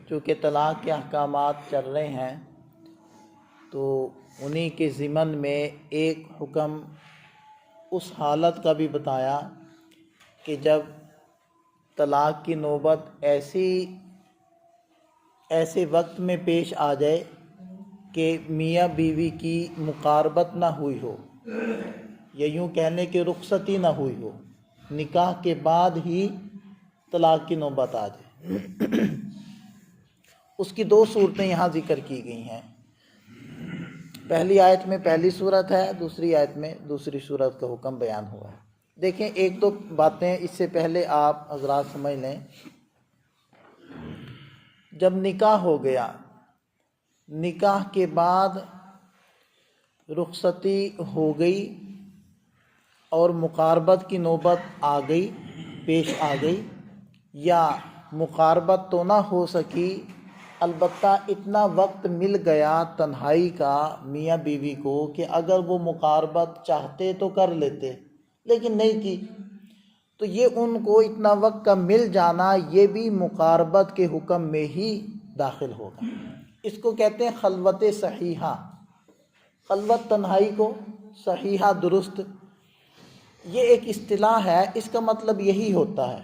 چونکہ طلاق کے احکامات چل رہے ہیں تو انہی کے ضمن میں ایک حکم اس حالت کا بھی بتایا کہ جب طلاق کی نوبت ایسے وقت میں پیش آ جائے کہ میاں بیوی کی مقاربت نہ ہوئی ہو، یا یوں کہنے کہ رخصتی نہ ہوئی ہو، نکاح کے بعد ہی طلاق کی نوبت آ جائے۔ اس کی دو صورتیں یہاں ذکر کی گئی ہیں۔ پہلی آیت میں پہلی صورت ہے، دوسری آیت میں دوسری صورت کا حکم بیان ہوا ہے۔ دیکھیں ایک دو باتیں اس سے پہلے آپ حضرات سمجھ لیں۔ جب نکاح ہو گیا، نکاح کے بعد رخصتی ہو گئی اور مقاربت کی نوبت آ گئی، پیش آ گئی، یا مقاربت تو نہ ہو سکی البتہ اتنا وقت مل گیا تنہائی کا میاں بیوی کو کہ اگر وہ مقاربت چاہتے تو کر لیتے لیکن نہیں کی، تو یہ ان کو اتنا وقت کا مل جانا یہ بھی مقاربت کے حکم میں ہی داخل ہوگا۔ اس کو کہتے ہیں خلوت صحیحہ، خلوت تنہائی کو صحیحہ درست، یہ ایک اصطلاح ہے۔ اس کا مطلب یہی ہوتا ہے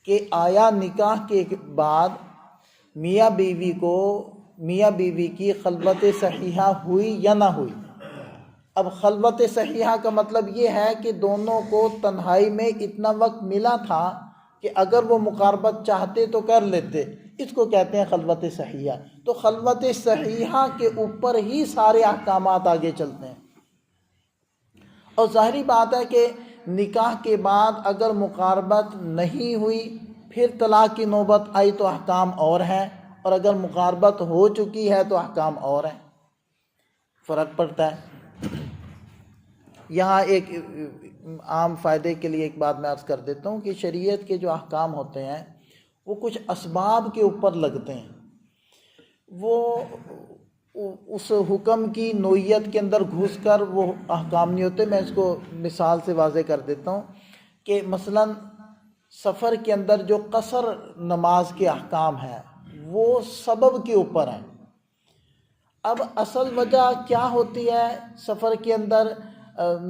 کہ آیا نکاح کے بعد میاں بیوی کی خلوت صحیحہ ہوئی یا نہ ہوئی۔ اب خلوت صحیحہ کا مطلب یہ ہے کہ دونوں کو تنہائی میں اتنا وقت ملا تھا کہ اگر وہ مقاربت چاہتے تو کر لیتے، اس کو کہتے ہیں خلوت صحیحہ۔ تو خلوت صحیحہ کے اوپر ہی سارے احکامات آگے چلتے ہیں۔ اور ظاہری بات ہے کہ نکاح کے بعد اگر مقاربت نہیں ہوئی پھر طلاق کی نوبت آئی تو احکام اور ہیں، اور اگر مقاربت ہو چکی ہے تو احکام اور ہیں، فرق پڑتا ہے۔ یہاں ایک عام فائدے کے لیے ایک بات میں عرض کر دیتا ہوں کہ شریعت کے جو احکام ہوتے ہیں وہ کچھ اسباب کے اوپر لگتے ہیں، وہ اس حکم کی نوعیت کے اندر گھس کر وہ احکام نہیں ہوتے۔ میں اس کو مثال سے واضح کر دیتا ہوں کہ مثلاً سفر کے اندر جو قصر نماز کے احکام ہیں وہ سبب کے اوپر ہیں۔ اب اصل وجہ کیا ہوتی ہے سفر کے اندر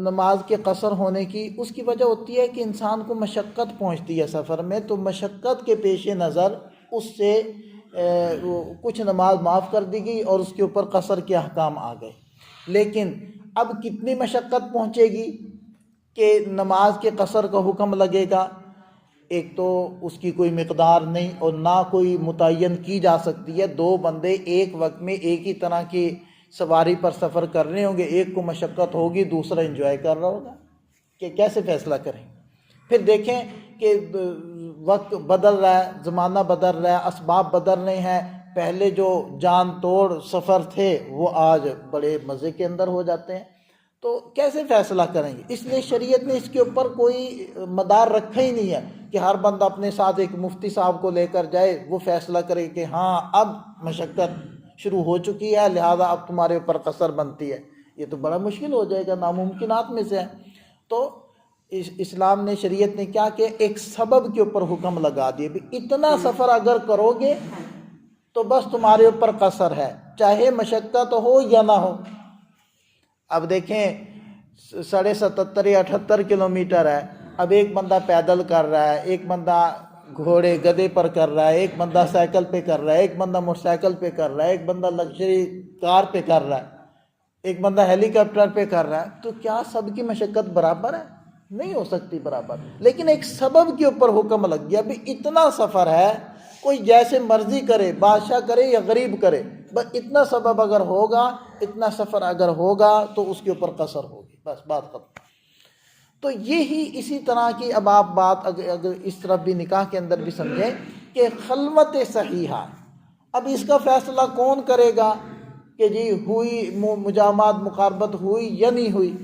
نماز کے قصر ہونے کی؟ اس کی وجہ ہوتی ہے کہ انسان کو مشقت پہنچتی ہے سفر میں، تو مشقت کے پیش نظر اس سے کچھ نماز معاف کر دی گئی اور اس کے اوپر قصر کے احکام آ گئے۔ لیکن اب کتنی مشقت پہنچے گی کہ نماز کے قصر کا حکم لگے گا؟ ایک تو اس کی کوئی مقدار نہیں اور نہ کوئی متعین کی جا سکتی ہے۔ دو بندے ایک وقت میں ایک ہی طرح کی سواری پر سفر کر رہے ہوں گے، ایک کو مشقت ہوگی دوسرا انجوائے کر رہا ہوگا، کہ کیسے فیصلہ کریں؟ پھر دیکھیں کہ وقت بدل رہا ہے، زمانہ بدل رہا ہے، اسباب بدل رہے ہیں۔ پہلے جو جان توڑ سفر تھے وہ آج بڑے مزے کے اندر ہو جاتے ہیں، تو کیسے فیصلہ کریں گے؟ اس لیے شریعت نے اس کے اوپر کوئی مدار رکھا ہی نہیں ہے کہ ہر بندہ اپنے ساتھ ایک مفتی صاحب کو لے کر جائے، وہ فیصلہ کرے کہ ہاں اب مشقت شروع ہو چکی ہے لہذا اب تمہارے اوپر قصر بنتی ہے۔ یہ تو بڑا مشکل ہو جائے گا، ناممکنات میں سے ہے۔ تو اسلام نے، شریعت نے کیا کہ ایک سبب کے اوپر حکم لگا دیے، بھی اتنا سفر اگر کرو گے تو بس تمہارے اوپر قصر ہے، چاہے مشقت ہو یا نہ ہو۔ اب دیکھیں 77.5 یا 78 کلومیٹر ہے، اب ایک بندہ پیدل کر رہا ہے، ایک بندہ گھوڑے گدے پر کر رہا ہے، ایک بندہ سائیکل پہ کر رہا ہے، ایک بندہ موٹر سائیکل پہ کر رہا ہے، ایک بندہ لگژری کار پہ کر رہا ہے، ایک بندہ ہیلی کاپٹر پہ کر رہا ہے، تو کیا سب کی مشقت برابر ہے؟ نہیں ہو سکتی برابر۔ لیکن ایک سبب کے اوپر حکم لگ گیا، بھی اتنا سفر ہے، کوئی جیسے مرضی کرے، بادشاہ کرے یا غریب کرے، بس اتنا سبب اگر ہوگا، اتنا سفر اگر ہوگا تو اس کے اوپر قصر ہوگی، بس بات ختم۔ تو یہی اسی طرح کی اب آپ بات اگر اس طرف بھی نکاح کے اندر بھی سمجھیں کہ خلوت صحیحہ، اب اس کا فیصلہ کون کرے گا کہ جی ہوئی مجامعات، مقاربت ہوئی یا نہیں ہوئی؟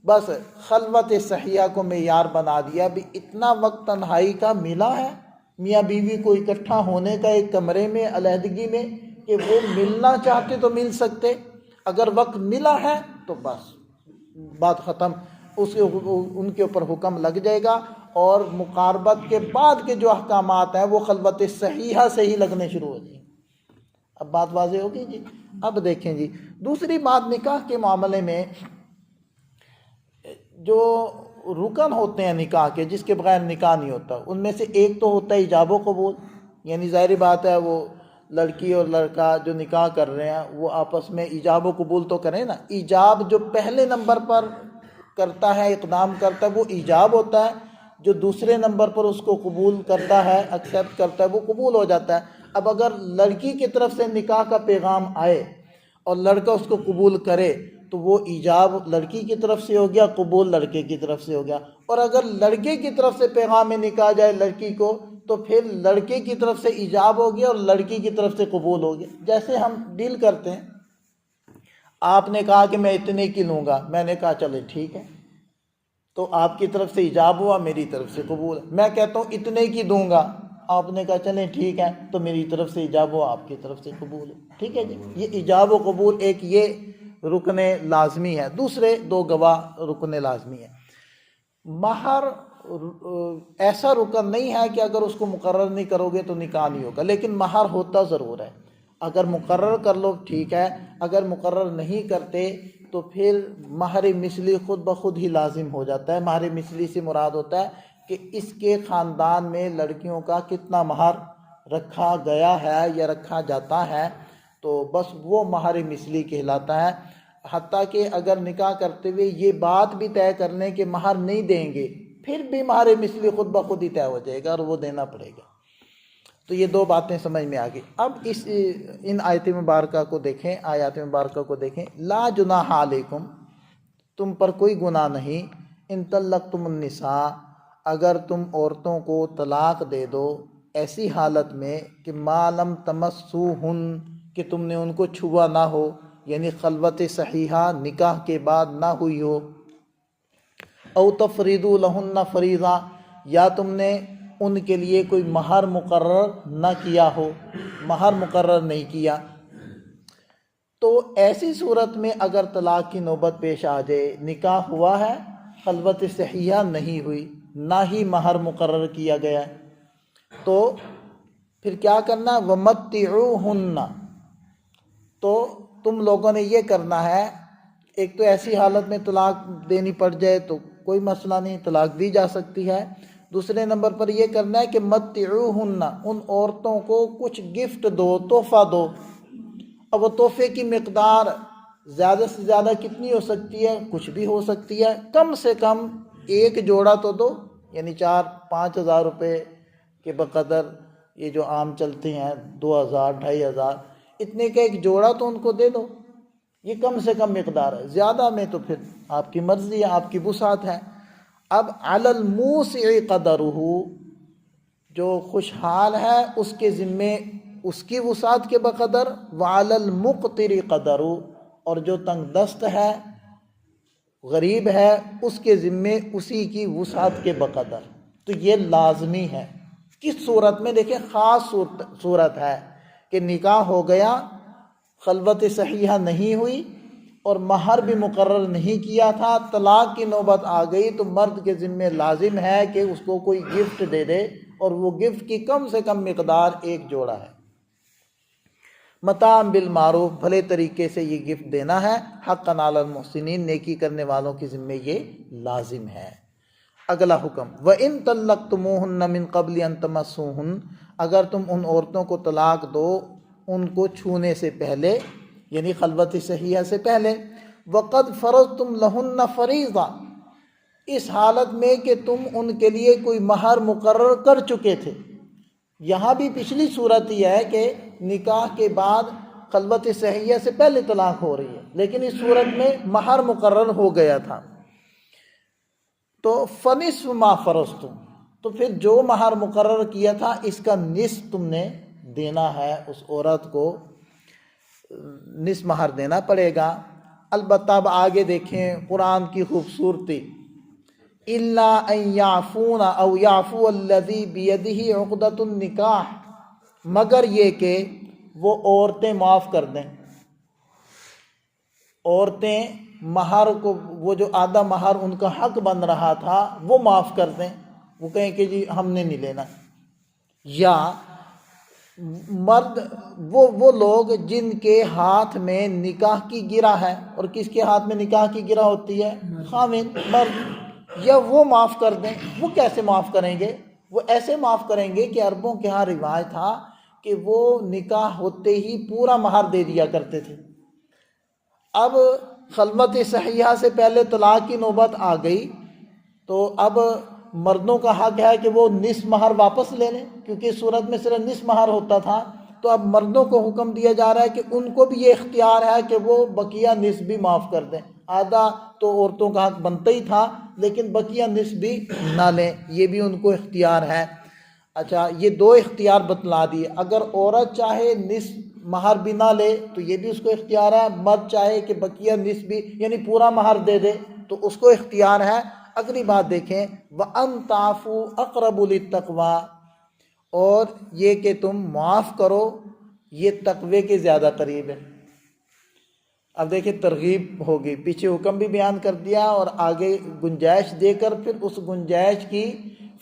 بس خلوت صحیحہ کو معیار بنا دیا، بھی اتنا وقت تنہائی کا ملا ہے میاں بیوی کو اکٹھا ہونے کا ایک کمرے میں علیحدگی میں کہ وہ ملنا چاہتے تو مل سکتے، اگر وقت ملا ہے تو بس بات ختم، ان کے اوپر حکم لگ جائے گا، اور مقاربت کے بعد کے جو احکامات ہیں وہ خلوت صحیحہ سے ہی لگنے شروع ہو جائیں گے۔ اب بات واضح ہوگی جی. اب دیکھیں جی دوسری بات، نکاح کے معاملے میں جو رکن ہوتے ہیں نکاح کے جس کے بغیر نکاح نہیں ہوتا، ان میں سے ایک تو ہوتا ہے ایجاب و قبول. یعنی ظاہری بات ہے وہ لڑکی اور لڑکا جو نکاح کر رہے ہیں وہ آپس میں ایجاب و قبول تو کریں نا. ایجاب جو پہلے نمبر پر کرتا ہے، اقدام کرتا ہے، وہ ایجاب ہوتا ہے. جو دوسرے نمبر پر اس کو قبول کرتا ہے، ایکسیپٹ کرتا ہے، وہ قبول ہو جاتا ہے. اب اگر لڑکی کی طرف سے نکاح کا پیغام آئے اور لڑکا اس کو قبول کرے تو وہ ایجاب لڑکی کی طرف سے ہو گیا، قبول لڑکے کی طرف سے ہو گیا. اور اگر لڑکے کی طرف سے پیغام نکاح جائے لڑکی کو تو پھر لڑکے کی طرف سے ایجاب ہو گیا اور لڑکی کی طرف سے قبول ہو گیا. جیسے ہم ڈیل کرتے ہیں، آپ نے کہا کہ میں اتنے کی لوں گا، میں نے کہا چلے ٹھیک ہے، تو آپ کی طرف سے ایجاب ہوا، میری طرف سے قبول. میں کہتا ہوں اتنے کی دوں گا، آپ نے کہا چلیں ٹھیک ہے، تو میری طرف سے ایجاب ہوا، آپ کی طرف سے قبول. ٹھیک ہے جی. یہ ایجاب و قبول ایک یہ رکن لازمی ہے. دوسرے دو گواہ رکن لازمی ہے. مہر ایسا رکن نہیں ہے کہ اگر اس کو مقرر نہیں کرو گے تو نکاح نہیں ہوگا، لیکن مہر ہوتا ضرور ہے. اگر مقرر کر لو ٹھیک ہے، اگر مقرر نہیں کرتے تو پھر مہر مثلی خود بخود ہی لازم ہو جاتا ہے. مہر مثلی سے مراد ہوتا ہے کہ اس کے خاندان میں لڑکیوں کا کتنا مہر رکھا گیا ہے یا رکھا جاتا ہے، تو بس وہ مہر مثلی کہلاتا ہے. حتیٰ کہ اگر نکاح کرتے ہوئے یہ بات بھی طے کر لیں کہ مہر نہیں دیں گے، پھر بھی مہر مثلی خود بخود ہی طے ہو جائے گا اور وہ دینا پڑے گا. تو یہ دو باتیں سمجھ میں آ گئی. اب ان آیت مبارکہ کو دیکھیں، آیات مبارکہ کو دیکھیں. لا جناح علیکم، تم پر کوئی گناہ نہیں. ان طلقتم النساء، اگر تم عورتوں کو طلاق دے دو ایسی حالت میں کہ ما لم تمسوہن، کہ تم نے ان کو چھوا نہ ہو، یعنی خلوت صحیحہ نکاح کے بعد نہ ہوئی ہو. او تفریضوا لہن فریضہ، یا تم نے ان کے لیے کوئی مہر مقرر نہ کیا ہو، مہر مقرر نہیں کیا. تو ایسی صورت میں اگر طلاق کی نوبت پیش آ جائے، نکاح ہوا ہے، خلوت صحیحہ نہیں ہوئی، نہ ہی مہر مقرر کیا گیا، تو پھر کیا کرنا؟ وَمَتِّعُوهُنَّ، تو تم لوگوں نے یہ کرنا ہے. ایک تو ایسی حالت میں طلاق دینی پڑ جائے تو کوئی مسئلہ نہیں، طلاق دی جا سکتی ہے. دوسرے نمبر پر یہ کرنا ہے کہ متعوہن، ان عورتوں کو کچھ گفٹ دو، تحفہ دو. اب وہ تحفے کی مقدار زیادہ سے زیادہ کتنی ہو سکتی ہے؟ کچھ بھی ہو سکتی ہے. کم سے کم ایک جوڑا تو دو، یعنی 4-5 ہزار روپے کے بقدر، یہ جو عام چلتے ہیں 2000 2500، اتنے کا ایک جوڑا تو ان کو دے دو. یہ کم سے کم مقدار ہے، زیادہ میں تو پھر آپ کی مرضی ہے، آپ کی وسعت ہے. اب علی الموسع قدرہ، جو خوشحال ہے اس کے ذمے اس کی وسعت کے بقدر، وعلی المقتر قدرہ، اور جو تنگ دست ہے، غریب ہے، اس کے ذمے اسی کی وسعت کے بقدر. تو یہ لازمی ہے. کس صورت میں؟ دیکھیں خاص صورت ہے کہ نکاح ہو گیا، خلوت صحیحہ نہیں ہوئی اور مہر بھی مقرر نہیں کیا تھا، طلاق کی نوبت آ گئی، تو مرد کے ذمے لازم ہے کہ اس کو کوئی گفٹ دے دے، اور وہ گفٹ کی کم سے کم مقدار ایک جوڑا ہے. متاع بالمعروف، بھلے طریقے سے یہ گفٹ دینا ہے. حقا علی المحسنین، نیکی کرنے والوں کے ذمے یہ لازم ہے. اگلا حکم، وَإِن طَلَّقْتُمُوهُنَّ مِن قَبْلِ أَن تَمَسُّوهُنَّ، اگر تم ان عورتوں کو طلاق دو ان کو چھونے سے پہلے، یعنی خلوت صحیحہ سے پہلے. وَقَدْ فَرَضْتُمْ لَهُنَّ فَرِيضَةً، اس حالت میں کہ تم ان کے لیے کوئی مہر مقرر کر چکے تھے. یہاں بھی پچھلی صورت یہ ہے کہ نکاح کے بعد خلوت صحیحہ سے پہلے طلاق ہو رہی ہے، لیکن اس صورت میں مہر مقرر ہو گیا تھا. تو فَنِصْفُ مَا فَرَضْتُمْ، تو پھر جو مہر مقرر کیا تھا اس کا نصف تم نے دینا ہے. اس عورت کو نصف مہر دینا پڑے گا. البتہ اب آگے دیکھیں قرآن کی خوبصورتی. إِلَّا أَن يَعْفُونَ أَوْ يَعْفُوَ الَّذِي بِيَدِهِ عُقْدَةُ النِّكَاحِ، مگر یہ کہ وہ عورتیں معاف کر دیں. عورتیں مہر کو، وہ جو آدھا مہر ان کا حق بن رہا تھا وہ معاف کر دیں. وہ کہیں کہ جی ہم نے نہیں لینا. یا مرد وہ لوگ جن کے ہاتھ میں نکاح کی گرہ ہے، اور کس کے ہاتھ میں نکاح کی گرہ ہوتی ہے؟ خاوند مرد، یا وہ معاف کر دیں۔ وہ کیسے معاف کریں گے؟ وہ ایسے معاف کریں گے کہ عربوں کے ہاں رواج تھا کہ وہ نکاح ہوتے ہی پورا مہر دے دیا کرتے تھے۔ اب خلوت صحیحہ سے پہلے طلاق کی نوبت آ گئی، تو اب مردوں کا حق ہے کہ وہ نصف مہر واپس لے لیں، کیونکہ اس صورت میں صرف نصف مہر ہوتا تھا۔ تو اب مردوں کو حکم دیا جا رہا ہے کہ ان کو بھی یہ اختیار ہے کہ وہ بقیہ نصف بھی معاف کر دیں۔ آدھا تو عورتوں کا حق بنتا ہی تھا، لیکن بقیہ نصف بھی نہ لیں، یہ بھی ان کو اختیار ہے۔ اچھا، یہ دو اختیار بتلا دیے۔ اگر عورت چاہے نصف مہر بھی نہ لے تو یہ بھی اس کو اختیار ہے، مرد چاہے کہ بقیہ نصف بھی یعنی پورا مہر دے دے تو اس کو اختیار ہے۔ اگلی بات دیکھیں، وَأَن تَعْفُوا أَقْرَبُ لِلتَّقْوَىٰ، اور یہ کہ تم معاف کرو یہ تقوی کے زیادہ قریب ہے۔ اب دیکھیں ترغیب ہوگی، پیچھے حکم بھی بیان کر دیا اور آگے گنجائش دے کر پھر اس گنجائش کی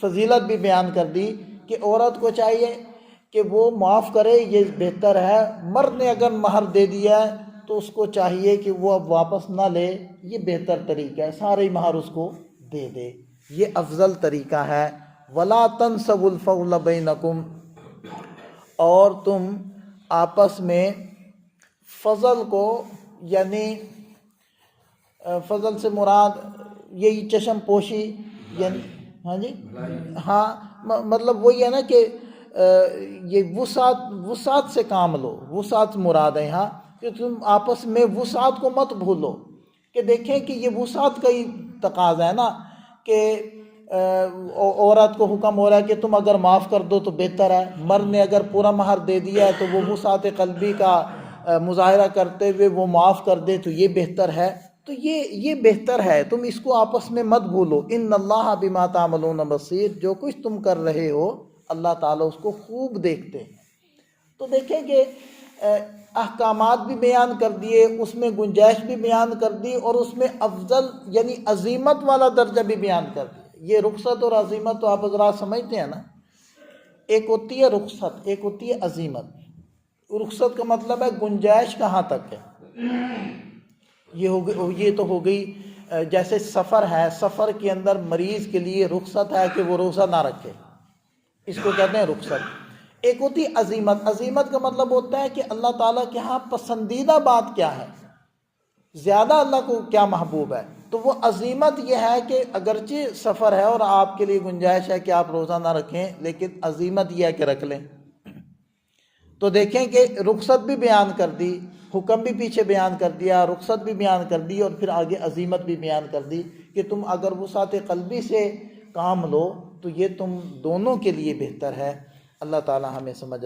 فضیلت بھی بیان کر دی کہ عورت کو چاہیے کہ وہ معاف کرے، یہ بہتر ہے۔ مرد نے اگر مہر دے دیا ہے تو اس کو چاہیے کہ وہ اب واپس نہ لے، یہ بہتر طریقہ ہے، سارے مہر اس کو دے دے، یہ افضل طریقہ ہے۔ وَلَا تَنْسَوُا الْفَضْلَ بَيْنَكُمْ، اور تم آپس میں فضل کو، یعنی فضل سے مراد یہی چشم پوشی، یعنی ہاں جی ہاں مطلب وہی ہے نا کہ یہ وسعت سے کام لو، وسعت مراد ہے یہاں کہ تم آپس میں وسعت کو مت بھولو۔ کہ دیکھیں کہ یہ وسعت کا ہی تقاضا ہے نا کہ عورت کو حکم ہو رہا ہے کہ تم اگر معاف کر دو تو بہتر ہے، مرد نے اگر پورا مہر دے دیا ہے تو وہ وسعت قلبی کا مظاہرہ کرتے ہوئے وہ معاف کر دے تو یہ بہتر ہے۔ تو یہ بہتر ہے، تم اس کو آپس میں مت بھولو۔ ان اللہ بما تعملون بصیر، جو کچھ تم کر رہے ہو اللہ تعالیٰ اس کو خوب دیکھتے ہیں۔ تو دیکھیں کہ احکامات بھی بیان کر دیے، اس میں گنجائش بھی بیان کر دی، اور اس میں افضل یعنی عظیمت والا درجہ بھی بیان کر دیا۔ یہ رخصت اور عظیمت تو آپ حضرات سمجھتے ہیں نا، ایک ہوتی ہے رخصت، ایک ہوتی ہے عظیمت۔ رخصت کا مطلب ہے گنجائش کہاں تک ہے، یہ تو ہو گئی جیسے سفر ہے، سفر کے اندر مریض کے لیے رخصت ہے کہ وہ روزہ نہ رکھے، اس کو کہتے ہیں رخصت۔ ایک ہوتی ہے عظیمت، عظیمت کا مطلب ہوتا ہے کہ اللہ تعالیٰ کے ہاں پسندیدہ بات کیا ہے، زیادہ اللہ کو کیا محبوب ہے۔ تو وہ عظیمت یہ ہے کہ اگرچہ سفر ہے اور آپ کے لیے گنجائش ہے کہ آپ روزہ نہ رکھیں، لیکن عظیمت یہ ہے کہ رکھ لیں۔ تو دیکھیں کہ رخصت بھی بیان کر دی، حکم بھی پیچھے بیان کر دیا، رخصت بھی بیان کر دی، اور پھر آگے عظیمت بھی بیان کر دی کہ تم اگر وسعت قلبی سے کام لو تو یہ تم دونوں کے لیے بہتر ہے۔ اللہ تعالی ہمیں سمجھ